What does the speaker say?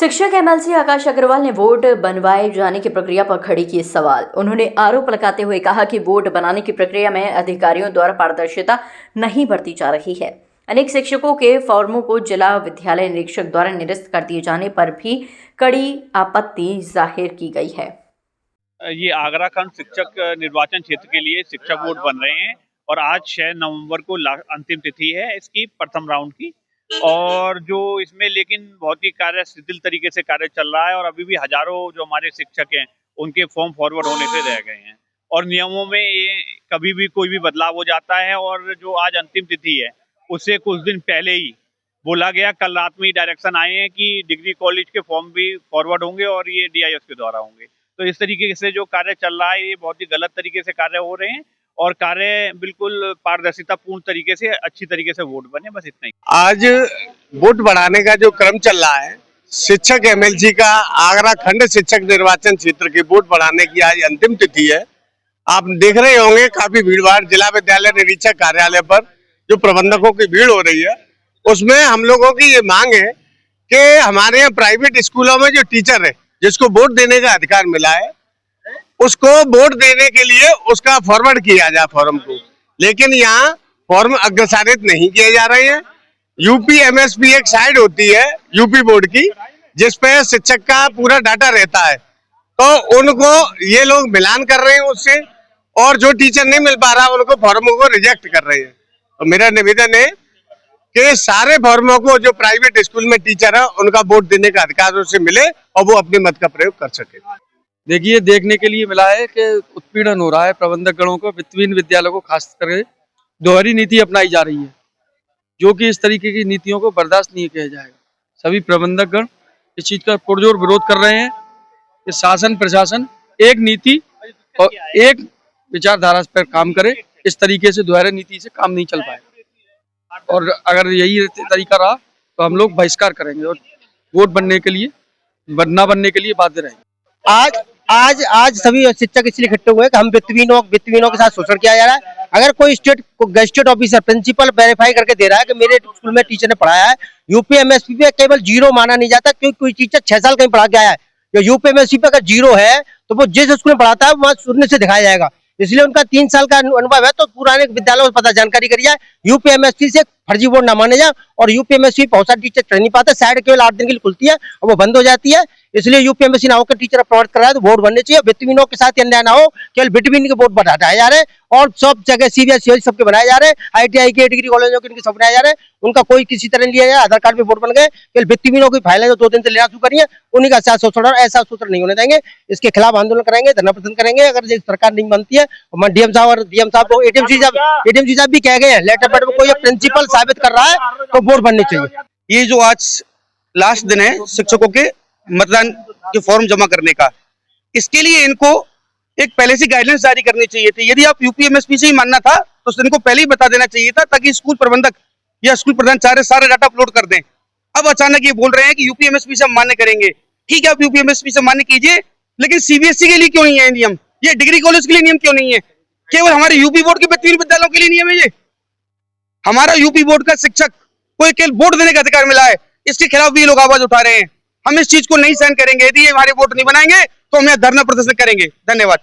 शिक्षक एमएलसी आकाश अग्रवाल ने वोट बनवाए जाने की प्रक्रिया पर खड़ी की सवाल। उन्होंने आरोप लगाते हुए कहा कि वोट बनाने की प्रक्रिया में अधिकारियों द्वारा पारदर्शिता नहीं बरती जा रही है। अनेक शिक्षकों के फॉर्मों को जिला विद्यालय निरीक्षक द्वारा निरस्त कर दिए जाने पर भी कड़ी आपत्ति जाहिर की गई है। ये आगरा खंड शिक्षक निर्वाचन क्षेत्र के लिए शिक्षक वोट बन रहे हैं और आज 6 नवंबर को अंतिम तिथि है इसकी प्रथम राउंड की। और जो इसमें लेकिन बहुत ही कार्य शिथिल तरीके से कार्य चल रहा है और अभी भी हजारों जो हमारे शिक्षक हैं उनके फॉर्म फॉरवर्ड होने से रह गए हैं और नियमों में ये कभी भी कोई भी बदलाव हो जाता है। और जो आज अंतिम तिथि है उससे कुछ दिन पहले ही बोला गया, कल रात में ही डायरेक्शन आए हैं कि डिग्री कॉलेज के फॉर्म भी फॉरवर्ड होंगे और ये DIS के द्वारा होंगे। तो इस तरीके से जो कार्य चल रहा है ये बहुत ही गलत तरीके से कार्य हो रहे हैं और कार्य बिल्कुल पारदर्शिता पूर्ण तरीके से अच्छी तरीके से वोट बने, बस इतना ही। आज वोट बढ़ाने का जो क्रम चल रहा है, शिक्षक MLC का आगरा खंड शिक्षक निर्वाचन क्षेत्र की वोट बढ़ाने की आज अंतिम तिथि है। आप देख रहे होंगे काफी भीड़भाड़ जिला विद्यालय निरीक्षक कार्यालय पर जो प्रबंधकों की भीड़ हो रही है। उसमें हम लोगों की ये मांग है कि हमारे यहाँ प्राइवेट स्कूलों में जो टीचर है जिसको वोट देने का अधिकार मिला है उसको वोट देने के लिए उसका फॉरवर्ड किया जाए फॉर्म को, लेकिन यहाँ फॉर्म अग्रसारित नहीं किए जा रहे हैं। यूपी MSP एक साइड होती है यूपी बोर्ड की जिसपे शिक्षक का पूरा डाटा रहता है, तो उनको ये लोग मिलान कर रहे हैं उससे और जो टीचर नहीं मिल पा रहा उनको फॉर्मों को रिजेक्ट कर रहे हैं। तो मेरा निवेदन है कि सारे फॉर्मों को जो प्राइवेट स्कूल में टीचर है उनका वोट देने का अधिकार उसे मिले और वो अपने मत का प्रयोग कर सके। देखिए, देखने के लिए मिला है कि उत्पीड़न हो रहा है प्रबंधक गणों को, वित्तहीन विद्यालयों को खास करके दोहरी नीति अपनाई जा रही है, जो कि इस तरीके की नीतियों को बर्दाश्त नहीं किया जाएगा। सभी प्रबंधक गण इस चीज का पुरजोर विरोध कर रहे हैं कि शासन प्रशासन एक नीति और एक विचारधारा पर काम करे। इस तरीके से दोहरी नीति से काम नहीं चल पाएगा और अगर यही तरीका रहा तो हम लोग बहिष्कार करेंगे और वोट बनने के लिए बनने के लिए बाध्य रहेंगे। आज सभी शिक्षक इसलिए इकट्ठे हुए कि हम वित्तहीनों के साथ शोषण किया जा रहा है। अगर कोई गजेटेड ऑफिसर प्रिंसिपल वेरीफाई करके दे रहा है कि मेरे स्कूल में टीचर ने पढ़ाया है, यूपी MSP पे केवल 0 माना नहीं जाता, क्योंकि कोई टीचर 6 साल कहीं पढ़ा के आया है। जो यूपी MSP पे अगर 0 है तो वो जिस स्कूल में पढ़ाता है वहाँ शून्य से दिखाया जाएगा। इसलिए उनका 3 साल का अनुभव है तो पुराने विद्यालयों को पता जानकारी करी जाए, यूपी MSP से फर्जी वोट न माने जाए। और यूपी MSP बहुत सारे टीचर चढ़ नहीं पाते, साइड केवल 8 दिन के लिए खुलती है और वो बंद हो जाती है। इसलिए यूपी MSP ना होकर टीचर प्रवर्त कर रहा है तो वोट बनने चाहिए। वित्तहीनों के साथ अन्याय ना हो, केवल विटमिन के वोट बढ़ाए जा रहे हैं और सब जगह CBSE सबके बनाए जा रहे हैं, ITI के डिग्री कॉलेजों के सब बनाए जा रहे हैं, उनका कोई किसी तरह लिया जाए। आधार कार्ड पे वोट बन गए, केवल वित्तहीनों की फाइलें जो 2 दिन से लेना शुरू करी है उन्हीं का साथ शोषण और ऐसा शोषण नहीं होने देंगे। इसके खिलाफ आंदोलन करेंगे, धरना प्रदर्शन करेंगे। अगर ये सरकार नहीं बनती है, DM साहब और DM साहब को ADM साहब भी कह गए हैं लेटर पैड में कोई प्रिंसिपल साबित कर रहा है तो वोट बननी चाहिए। ये जो आज लास्ट दिन है शिक्षकों के मतदान के फॉर्म जमा करने का, इसके लिए इनको एक पहले से गाइडलाइंस जारी करनी चाहिए थी। यदि आप यूपी MSP से ही मानना था तो इनको पहले ही बता देना चाहिए था ताकि स्कूल प्रबंधक या स्कूल प्रधान सारे डाटा अपलोड कर दें। अब अचानक ये बोल रहे हैं कि यूपी MSP से हम मान्य करेंगे। ठीक है, आप यूपी MSP से मान्य कीजिए, लेकिन CBSE के लिए क्यों नहीं है नियम? ये डिग्री कॉलेज के लिए नियम क्यों नहीं है? केवल हमारे यूपी बोर्ड के वित्तहीन विद्यालयों के लिए नियम है ये? हमारा यूपी बोर्ड का शिक्षक को केवल वोट देने का अधिकार मिला है, इसके खिलाफ भी ये लोग आवाज उठा रहे हैं। हम इस चीज को नहीं सहन करेंगे। यदि ये हमारे वोट नहीं बनाएंगे तो हम यहाँ धरना प्रदर्शन करेंगे। धन्यवाद।